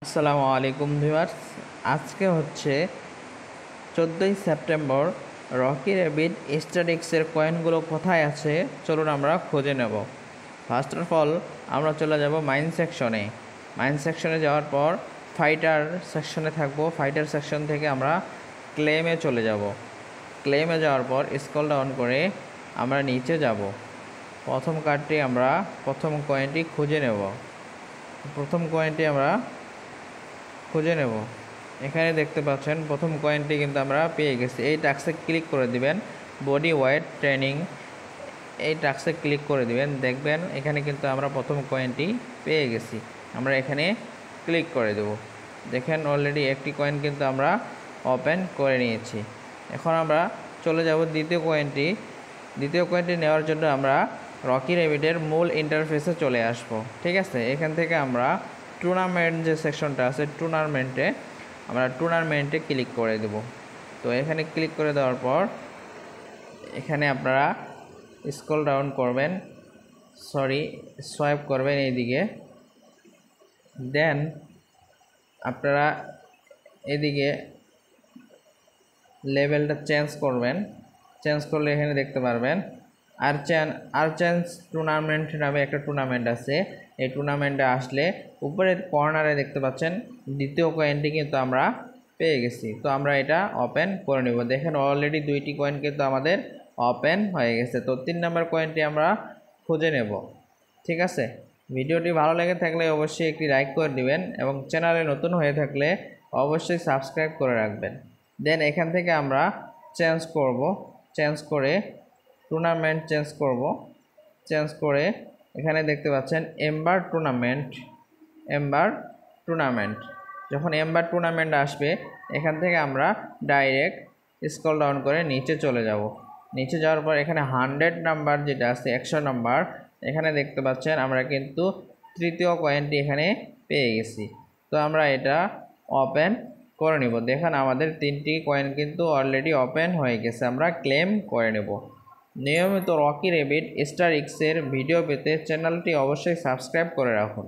আসসালামু আলাইকুম ভিউয়ার্স। আজকে হচ্ছে 14ই সেপ্টেম্বর। রকি র্যাবিট স্ট্যাটিক্সের কয়েনগুলো কোথায় আছে চলুন আমরা খুঁজে নেব। ফার্স্ট অফ অল আমরা চলে যাব মাইন সেকশনে। মাইন সেকশনে যাওয়ার পর ফাইটার সেকশনে থাকব। ফাইটার সেকশন থেকে আমরা ক্লেমে চলে যাব। ক্লেমে যাওয়ার পর স্ক্রল ডাউন করে আমরা নিচে যাব। প্রথম কার্ডটি আমরা প্রথম কয়েনটি খুঁজে নেব। প্রথম কয়েনটি আমরা খুঁজে নেব। এখানে দেখতে পাচ্ছেন প্রথম কয়েনটি কিন্তু আমরা পেয়ে গেছি। এই টাস্কে ক্লিক করে দিবেন, বডি ওয়েট ট্রেনিং, এই টাস্কে ক্লিক করে দিবেন। দেখবেন এখানে কিন্তু আমরা প্রথম কয়েনটি পেয়ে গেছি। আমরা এখানে ক্লিক করে দেব। দেখেন অলরেডি একটি কয়েন কিন্তু আমরা ওপেন করে নিয়েছি। এখন আমরা চলে যাব দ্বিতীয় কয়েনটি। দ্বিতীয় কয়েনটি নেওয়ার জন্য আমরা রকি র্যাবিটের মূল ইন্টারফেসে চলে আসব। ঠিক আছে, এখান থেকে আমরা টুর্নামেন্ট যে সেকশনটা আছে টুর্নামেন্টে ক্লিক করে দেব। তো এখানে ক্লিক করে দেওয়ার পর এখানে আপনারা স্ক্রল ডাউন করবেন, সোয়াইপ করবেন এইদিকে। দেন আপনারা এদিকে লেভেলটা চেঞ্জ করবেন। চেঞ্জ করলে এখানে দেখতে পারবেন আর্চেন্স টুর্নামেন্ট নামে একটা টুর্নামেন্ট আছে। এই টুর্নামেন্টে আসলে উপরের কর্নারে দেখতে পাচ্ছেন দ্বিতীয় কয়েনটি কিন্তু আমরা পেয়ে গেছি। তো আমরা এটা ওপেন করে নেব। দেখেন অলরেডি দুইটি কয়েন কিন্তু আমাদের ওপেন হয়ে গেছে। তো 3 নম্বর কয়েনটি আমরা খুঁজে নেব। ঠিক আছে, ভিডিওটি ভালো লেগে থাকলে অবশ্যই একটি লাইক করে দিবেন এবং চ্যানেলে নতুন হয়ে থাকলে অবশ্যই সাবস্ক্রাইব করে রাখবেন। দেন এখান থেকে আমরা চেঞ্জ করে টুর্নামেন্ট চেঞ্জ করে এখানে দেখতে পাচ্ছেন এম্বার টুর্নামেন্ট। যখন এম্বার টুর্নামেন্ট আসবে এখান থেকে আমরা ডাইরেক্ট স্ক্রল ডাউন করে নিচে চলে যাব। নিচে যাওয়ার পর এখানে 100 নাম্বার যেটা আছে, 100 নাম্বার, এখানে দেখতে পাচ্ছেন আমরা কিন্তু তৃতীয় কয়েনটি এখানে পেয়ে গেছি। তো আমরা এটা ওপেন করে নেব। দেখেন আমাদের 3টি কয়েন কিন্তু অলরেডি ওপেন হয়ে গেছে। আমরা ক্লেম করে নেব। নিয়মিত রকি র্যাবিট স্টার এক্সের ভিডিও পেতে চ্যানেলটি অবশ্যই সাবস্ক্রাইব করে রাখুন।